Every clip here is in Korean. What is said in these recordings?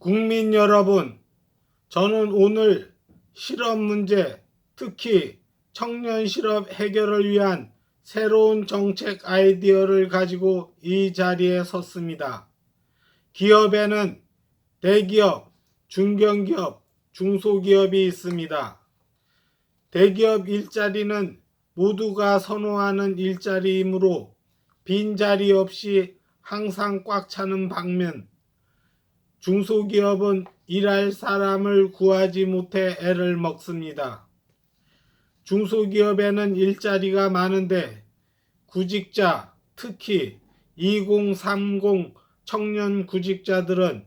국민 여러분, 저는 오늘 실업 문제, 특히 청년 실업 해결을 위한 새로운 정책 아이디어를 가지고 이 자리에 섰습니다. 기업에는 대기업, 중견기업, 중소기업이 있습니다. 대기업 일자리는 모두가 선호하는 일자리이므로 빈자리 없이 항상 꽉 차는 반면 중소기업은 일할 사람을 구하지 못해 애를 먹습니다. 중소기업에는 일자리가 많은데 구직자, 특히 2030 청년 구직자들은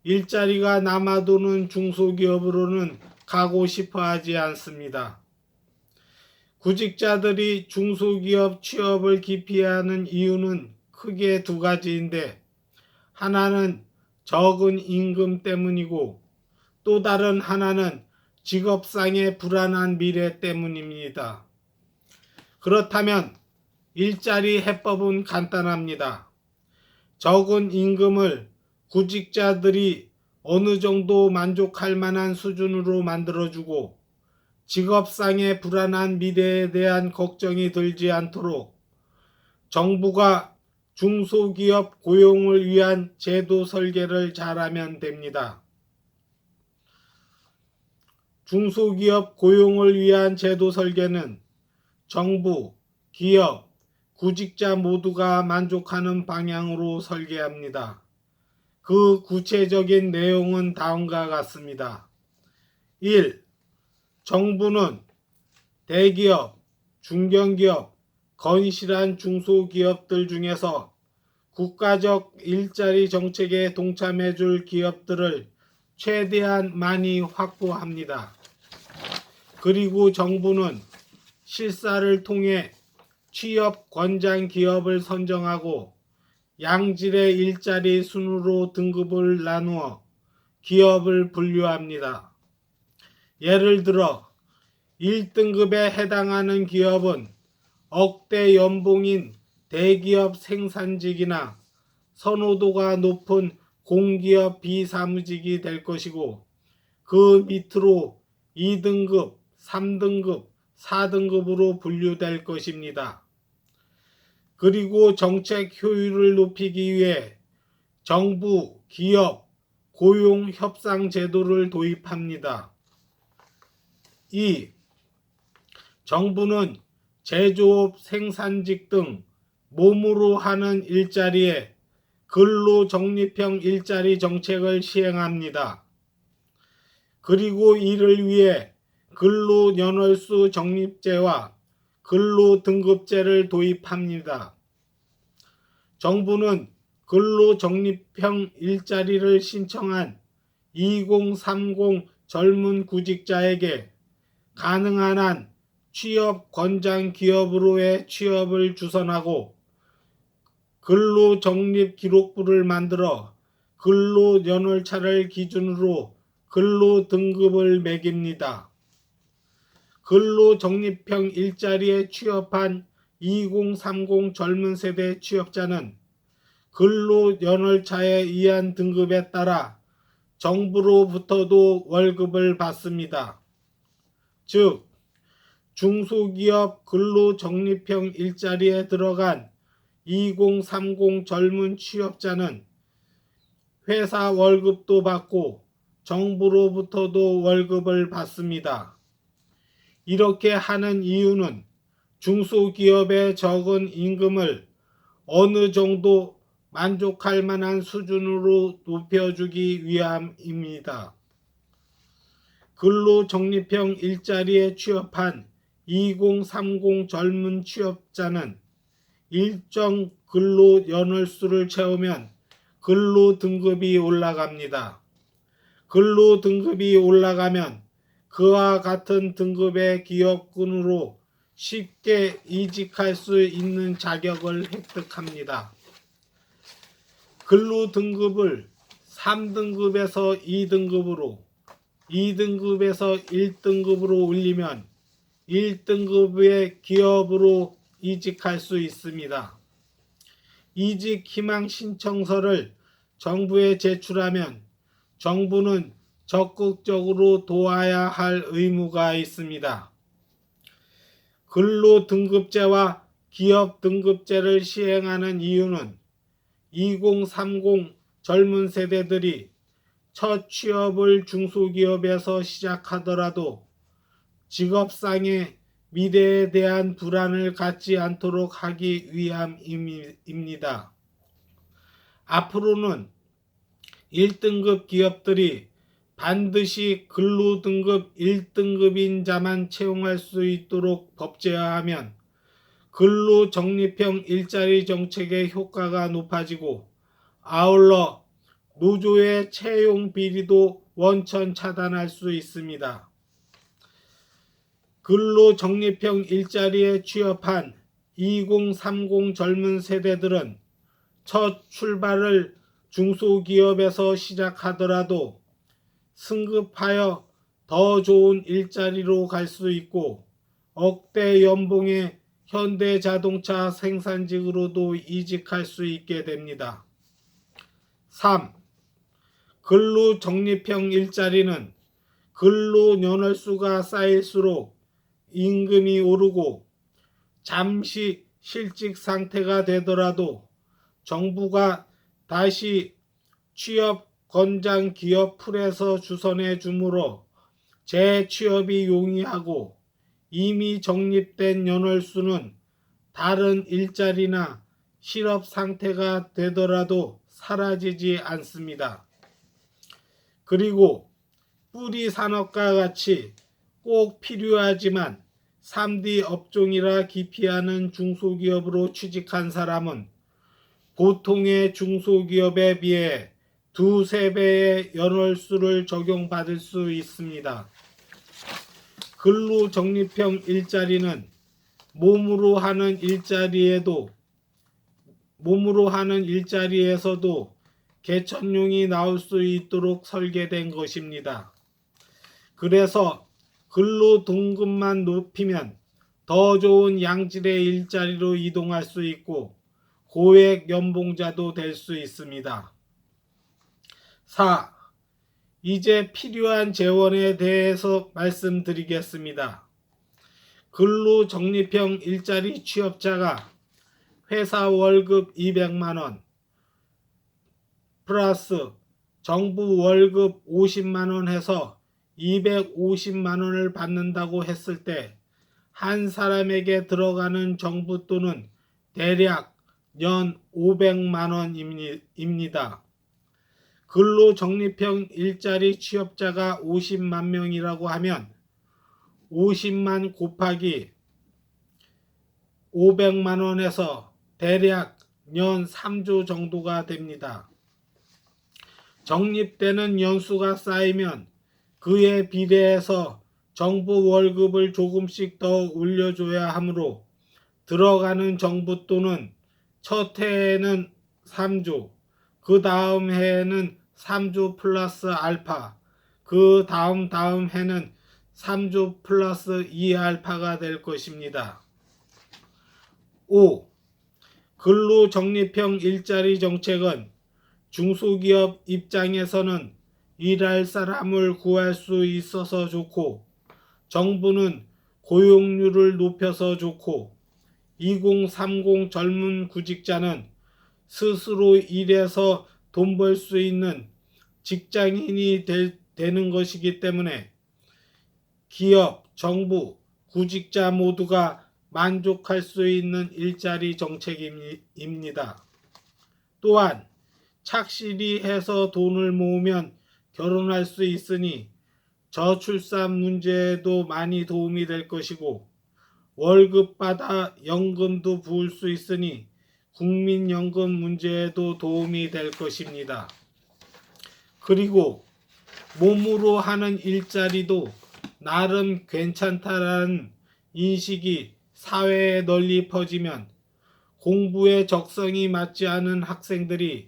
일자리가 남아도는 중소기업으로는 가고 싶어 하지 않습니다. 구직자들이 중소기업 취업을 기피하는 이유는 크게 두 가지인데, 하나는 적은 임금 때문이고 또 다른 하나는 직업상의 불안한 미래 때문입니다. 그렇다면 일자리 해법은 간단합니다. 적은 임금을 구직자들이 어느 정도 만족할 만한 수준으로 만들어주고 직업상의 불안한 미래에 대한 걱정이 들지 않도록 정부가 중소기업 고용을 위한 제도 설계를 잘하면 됩니다. 중소기업 고용을 위한 제도 설계는 정부, 기업, 구직자 모두가 만족하는 방향으로 설계합니다. 그 구체적인 내용은 다음과 같습니다. 1. 정부는 대기업, 중견기업, 건실한 중소기업들 중에서 국가적 일자리 정책에 동참해 줄 기업들을 최대한 많이 확보합니다. 그리고 정부는 실사를 통해 취업 권장 기업을 선정하고 양질의 일자리 순으로 등급을 나누어 기업을 분류합니다. 예를 들어 1등급에 해당하는 기업은 억대 연봉인 대기업 생산직이나 선호도가 높은 공기업 비사무직이 될 것이고, 그 밑으로 2등급, 3등급, 4등급으로 분류될 것입니다. 그리고 정책 효율을 높이기 위해 정부, 기업, 고용 협상 제도를 도입합니다. 2. 정부는 제조업, 생산직 등 몸으로 하는 일자리에 근로적립형 일자리 정책을 시행합니다. 그리고 이를 위해 근로연월수 적립제와 근로등급제를 도입합니다. 정부는 근로적립형 일자리를 신청한 2030 젊은 구직자에게 가능한 한 취업 권장 기업으로의 취업을 주선하고 근로적립 기록부를 만들어 근로연월차를 기준으로 근로등급을 매깁니다. 근로적립형 일자리에 취업한 2030 젊은 세대 취업자는 근로연월차에 의한 등급에 따라 정부로부터도 월급을 받습니다. 즉, 중소기업 근로적립형 일자리에 들어간 2030 젊은 취업자는 회사 월급도 받고 정부로부터도 월급을 받습니다. 이렇게 하는 이유는 중소기업의 적은 임금을 어느 정도 만족할 만한 수준으로 높여주기 위함입니다. 근로적립형 일자리에 취업한 2030 젊은 취업자는 일정 근로연월수를 채우면 근로등급이 올라갑니다. 근로등급이 올라가면 그와 같은 등급의 기업군으로 쉽게 이직할 수 있는 자격을 획득합니다. 근로등급을 3등급에서 2등급으로, 2등급에서 1등급으로 올리면 1등급의 기업으로 이직할 수 있습니다. 이직 희망 신청서를 정부에 제출하면 정부는 적극적으로 도와야 할 의무가 있습니다. 근로등급제와 기업등급제를 시행하는 이유는 2030 젊은 세대들이 첫 취업을 중소기업에서 시작하더라도 직업상의 미래에 대한 불안을 갖지 않도록 하기 위함입니다. 앞으로는 1등급 기업들이 반드시 근로등급 1등급인 자만 채용할 수 있도록 법제화하면 근로적립형 일자리 정책의 효과가 높아지고 아울러 노조의 채용 비리도 원천 차단할 수 있습니다. 근로적립형 일자리에 취업한 2030 젊은 세대들은 첫 출발을 중소기업에서 시작하더라도 승급하여 더 좋은 일자리로 갈 수 있고 억대 연봉의 현대자동차 생산직으로도 이직할 수 있게 됩니다. 3. 근로적립형 일자리는 근로연월수가 쌓일수록 임금이 오르고 잠시 실직 상태가 되더라도 정부가 다시 취업 권장 기업 풀에서 주선해 주므로 재취업이 용이하고 이미 적립된 연월수는 다른 일자리나 실업 상태가 되더라도 사라지지 않습니다. 그리고 뿌리 산업과 같이 꼭 필요하지만 3D 업종이라 기피하는 중소기업으로 취직한 사람은 보통의 중소기업에 비해 2~3배의 연월수를 적용받을 수 있습니다. 근로적립형 일자리는 몸으로 하는 일자리에서도 개천용이 나올 수 있도록 설계된 것입니다. 그래서 근로등급만 높이면 더 좋은 양질의 일자리로 이동할 수 있고 고액 연봉자도 될 수 있습니다. 4. 이제 필요한 재원에 대해서 말씀드리겠습니다. 근로적립형 일자리 취업자가 회사 월급 200만원 플러스 정부 월급 50만원 해서 250만원을 받는다고 했을 때 한 사람에게 들어가는 정부 돈은 대략 연 500만원입니다. 근로적립형 일자리 취업자가 50만 명이라고 하면 50만 곱하기 500만원에서 대략 연 3조 정도가 됩니다. 적립되는 연수가 쌓이면 그에 비례해서 정부 월급을 조금씩 더 올려줘야 하므로 들어가는 정부 돈은 첫 해에는 3조, 그 다음 해에는 3조 플러스 알파, 그 다음 해는 3조 플러스 2알파가 될 것입니다. 5. 근로적립형 일자리 정책은 중소기업 입장에서는 일할 사람을 구할 수 있어서 좋고 정부는 고용률을 높여서 좋고 2030 젊은 구직자는 스스로 일해서 돈 벌 수 있는 직장인이 되는 것이기 때문에 기업, 정부, 구직자 모두가 만족할 수 있는 일자리 정책입니다. 또한 착실히 해서 돈을 모으면 결혼할 수 있으니 저출산 문제에도 많이 도움이 될 것이고 월급 받아 연금도 부을 수 있으니 국민연금 문제에도 도움이 될 것입니다. 그리고 몸으로 하는 일자리도 나름 괜찮다라는 인식이 사회에 널리 퍼지면 공부에 적성이 맞지 않은 학생들이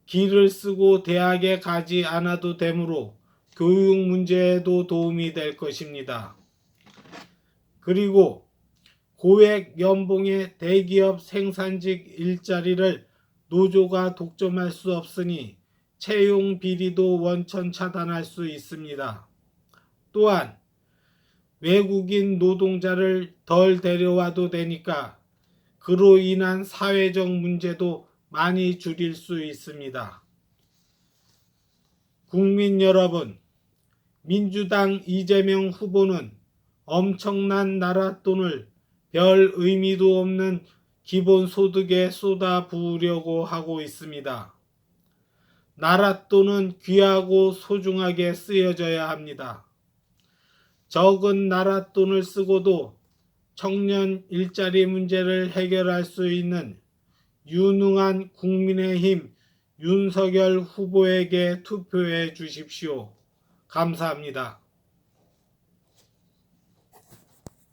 길을 쓰고 대학에 가지 않아도 되므로 교육 문제에도 도움이 될 것입니다. 그리고 고액 연봉의 대기업 생산직 일자리를 노조가 독점할 수 없으니 채용 비리도 원천 차단할 수 있습니다. 또한 외국인 노동자를 덜 데려와도 되니까 그로 인한 사회적 문제도 많이 줄일 수 있습니다. 국민 여러분, 민주당 이재명 후보는 엄청난 나라 돈을 별 의미도 없는 기본소득에 쏟아 부으려고 하고 있습니다. 나라 돈은 귀하고 소중하게 쓰여져야 합니다. 적은 나라 돈을 쓰고도 청년 일자리 문제를 해결할 수 있는 유능한 국민의힘 윤석열 후보에게 투표해 주십시오. 감사합니다.